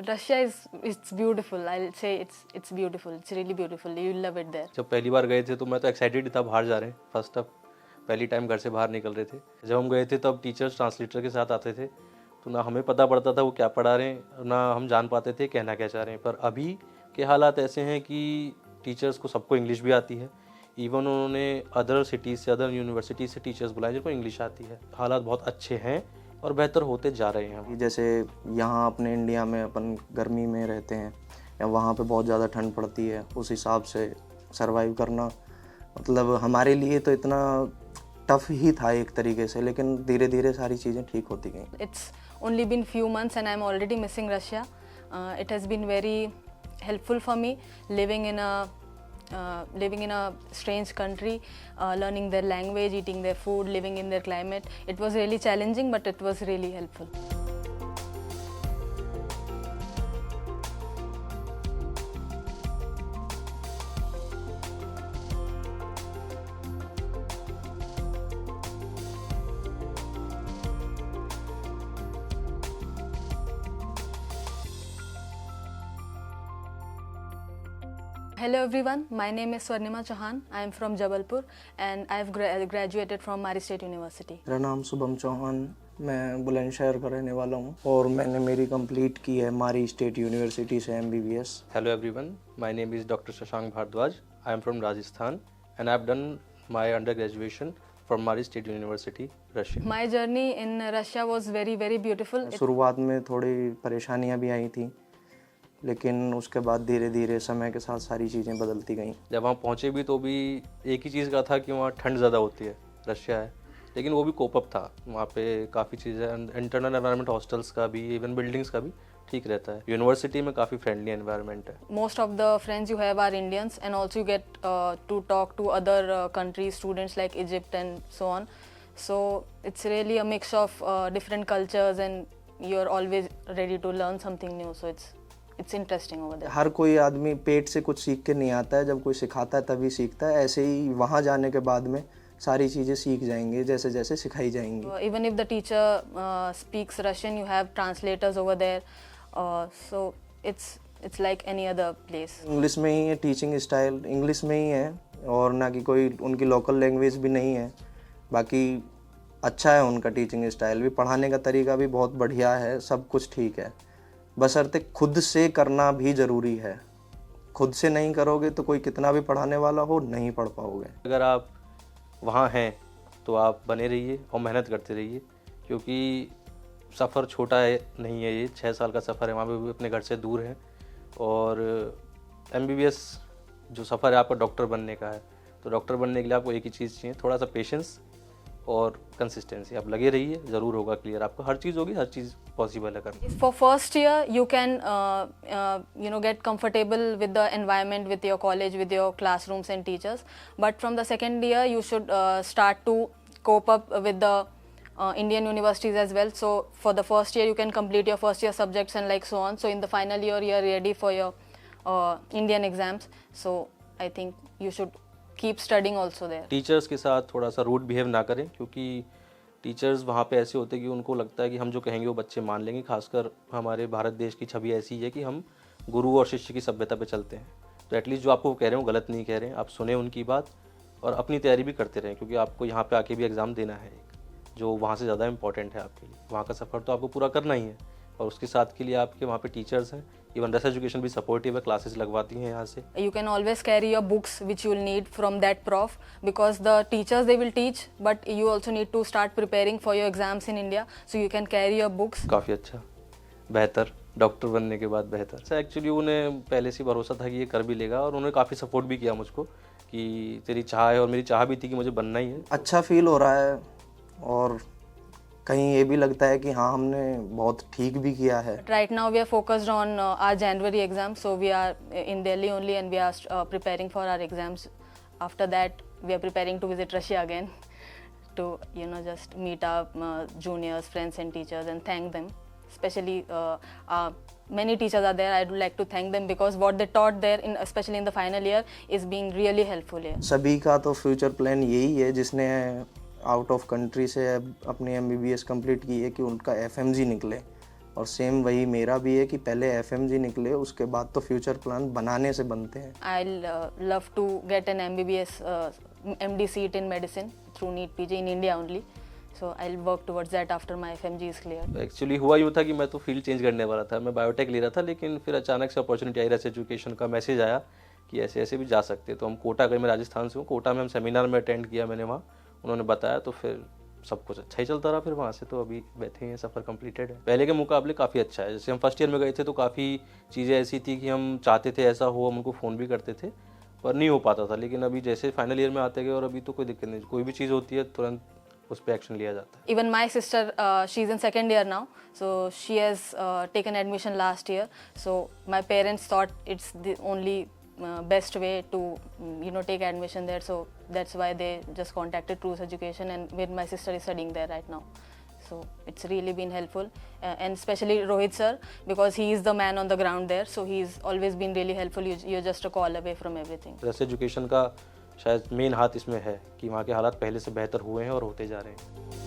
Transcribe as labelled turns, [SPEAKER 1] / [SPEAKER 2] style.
[SPEAKER 1] Russia it's beautiful. I'll say it's beautiful. It's really beautiful. You'll love it there.
[SPEAKER 2] जब पहली बार गए थे तो मैं तो एक्साइटेड था, बाहर जा रहे हैं, फर्स्ट अब पहली टाइम घर से बाहर निकल रहे थे। जब हम गए थे तब टीचर्स ट्रांसलेटर के साथ आते थे, तो ना हमें पता पड़ता था वो क्या पढ़ा रहे हैं, ना हम जान पाते थे कहना क्या चाह रहे हैं। पर अभी के हालात ऐसे हैं कि टीचर्स को सबको इंग्लिश भी आती है। इवन उन्होंने अदर सिटीज़ से, अदर यूनिवर्सिटी से टीचर्स बुलाए जिनको इंग्लिश आती है। हालात बहुत अच्छे हैं और बेहतर होते जा रहे हैं।
[SPEAKER 3] जैसे यहाँ अपने इंडिया में अपन गर्मी में रहते हैं या वहाँ पे बहुत ज़्यादा ठंड पड़ती है, उस हिसाब से सरवाइव करना मतलब हमारे लिए तो इतना टफ ही था एक तरीके से, लेकिन धीरे धीरे सारी चीज़ें ठीक होती गई।
[SPEAKER 1] It's only been few months and I'm already missing Russia. It has been very helpful for me living in a strange country, learning their language, eating their food, living in their climate. It was really challenging, but it was really helpful. Hello everyone, my name is Swarnima Chauhan. I am from Jabalpur and I have graduated from Mari State University.
[SPEAKER 3] मेरा नाम शुभम चौहान, मैं बुलंदशहर का रहने वाला हूँ और मैंने मेरी कंप्लीट की है मारी स्टेट यूनिवर्सिटी से MBBS.
[SPEAKER 2] Hello everyone, my name is Dr. Shashank Bhardwaj. I am from Rajasthan and I have done my undergraduation from Mari State University, Russia.
[SPEAKER 1] My journey in Russia was very beautiful.
[SPEAKER 3] शुरुआत में थोड़ी परेशानियाँ भी आई थी, लेकिन उसके बाद धीरे धीरे समय के साथ सारी चीज़ें बदलती गईं।
[SPEAKER 2] जब वहाँ पहुँचे भी तो भी एक ही चीज़ का था कि वहाँ ठंड ज़्यादा होती है, रशिया है, लेकिन वो भी कोप अप था। वहाँ पे काफ़ी चीज़ें, इंटरनल एनवायरनमेंट हॉस्टल्स का भी, इवन बिल्डिंग्स का भी ठीक रहता है। यूनिवर्सिटी में काफ़ी फ्रेंडली एनवायरनमेंट है।
[SPEAKER 1] Most of the friends you have are Indians and also you get to talk to other countries, students like Egypt and so on. So it's really a mix of different cultures and you're always ready to learn something new. So it's interesting over there.
[SPEAKER 3] हर कोई आदमी पेट से कुछ सीख के नहीं आता है, जब कोई सिखाता है तभी सीखता है। ऐसे ही वहाँ जाने के बाद में सारी चीज़ें सीख जाएंगे जैसे जैसे सिखाई जाएंगी।
[SPEAKER 1] Even if the teacher speaks Russian, you have translators over there. So it's like any other place.
[SPEAKER 3] English में ही है, टीचिंग स्टाइल इंग्लिश में ही है और ना कि कोई उनकी लोकल लैंग्वेज भी नहीं है। बाकी अच्छा है उनका टीचिंग स्टाइल भी, पढ़ाने का तरीका भी बहुत बढ़िया है, सब कुछ ठीक है। बशर्ते खुद से करना भी ज़रूरी है। खुद से नहीं करोगे तो कोई कितना भी पढ़ाने वाला हो नहीं पढ़ पाओगे।
[SPEAKER 2] अगर आप वहाँ हैं तो आप बने रहिए और मेहनत करते रहिए, क्योंकि सफ़र छोटा है नहीं है, ये 6 साल का सफ़र है। वहाँ पे भी अपने घर से दूर है और MBBS जो सफ़र है आपका डॉक्टर बनने का है, तो डॉक्टर बनने के लिए आपको एक ही चीज़ चाहिए, थोड़ा सा पेशेंस और कंसिस्टेंसी। आप लगे रहिए, ज़रूर होगा क्लियर। आपको हर चीज़ होगी, हर चीज़ पॉसिबल है करना।
[SPEAKER 1] For first year, you can get comfortable with the environment, with your college, with your classrooms and teachers. But from the second year, you should start to cope up with the Indian universities as well. So for the first year, you can complete your first year subjects and like so on. So in the final year, you are ready for your Indian exams. So I think you should keep studying also there.
[SPEAKER 2] Teachers के साथ थोड़ा सा rude behave ना करें, क्योंकि teachers वहाँ पे ऐसे होते हैं कि उनको लगता है कि हम जो कहेंगे वो बच्चे मान लेंगे। खासकर हमारे भारत देश की छवि ऐसी है कि हम गुरु और शिष्य की सभ्यता पे चलते हैं। तो एटलीस्ट जो आपको कह रहे हैं वो गलत नहीं कह रहे हैं, आप सुने उनकी बात और अपनी तैयारी भी करते रहें, क्योंकि आपको यहाँ पे आके भी एग्ज़ाम देना है एक, जो वहाँ से ज़्यादा इंपॉर्टेंट है आपके लिए। वहाँ का सफ़र तो आपको पूरा करना ही है और उसके साथ के लिए आपके वहाँ पे टीचर्स हैं। इवन रस एजुकेशन भी सपोर्टिव है, क्लासेस लगवाती हैं यहाँ से।
[SPEAKER 1] You can always carry your books which you will need from that prof, because the teachers they will teach, but you also need to start preparing for your exams in India. So you can carry your books.
[SPEAKER 2] काफ़ी अच्छा, बेहतर, doctor बनने के बाद बेहतर। Sir actually उन्हें पहले से भरोसा था कि ये कर भी लेगा और उन्होंने काफ़ी सपोर्ट भी किया मुझको कि तेरी चाह है, और मेरी चाह भी थी कि मुझे बनना ही है।
[SPEAKER 3] अच्छा फील हो रहा है और कहीं ये भी लगता है कि हाँ हमने बहुत ठीक भी किया है।
[SPEAKER 1] Right now we are focused on our January exam, so we are in Delhi only and we are preparing for our exams. After that we are preparing to visit Russia again to just meet our juniors, friends and teachers and thank them. Especially many teachers are there. I would like to thank them because what they taught there, especially in the final year, is being really helpful here.
[SPEAKER 3] सभी का तो future plan यही है जिसने out of country से अपनी MBBS complete की है कि उनका FMG निकले, और सेम वही मेरा भी है कि पहले एफएमजी निकले, उसके बाद तो फ्यूचर प्लान बनाने से बनते हैं।
[SPEAKER 1] I'll love to get an MBBS MD seat in medicine through NEET PG in India only. So I'll work towards that after my FMG is cleared.
[SPEAKER 2] Actually हुआ यूँ था कि मैं तो फील्ड चेंज करने वाला था, मैं बायोटेक ले रहा था, लेकिन फिर अचानक से अपॉर्चुनिटी आई, रस एजुकेशन का मैसेज आया कि ऐसे ऐसे भी जा सकते हैं। तो हम कोटा गए, मैं राजस्थान से हूँ, कोटा में हम सेमिनार में अटेंड किया मैंने वहाँ, उन्होंने बताया, तो फिर सब कुछ अच्छा ही चलता रहा। फिर वहाँ से तो अभी बैठे हैं, सफ़र कंप्लीटेड है। पहले के मुकाबले काफ़ी अच्छा है। जैसे हम फर्स्ट ईयर में गए थे तो काफ़ी चीज़ें ऐसी थी कि हम चाहते थे ऐसा हो, हम उनको फ़ोन भी करते थे पर नहीं हो पाता था। लेकिन अभी जैसे फाइनल ईयर में आते गए और अभी तो कोई दिक्कत नहीं, कोई भी चीज़ होती है तुरंत उस पर एक्शन लिया जाता है।
[SPEAKER 1] Even my sister, she's in second year now, so she has taken admission last year. So my parents thought it's the only best way to take admission there. So that's why they just contacted Cruise Education, and where my sister is studying there right now. So it's really been helpful, and especially Rohit sir, because he is the man on the ground there. So he's always been really helpful. You're just a call away from everything.
[SPEAKER 2] रस education का शायद main हाथ इसमें है कि वहाँ के हालात पहले से बेहतर हुए हैं और होते जा रहे हैं।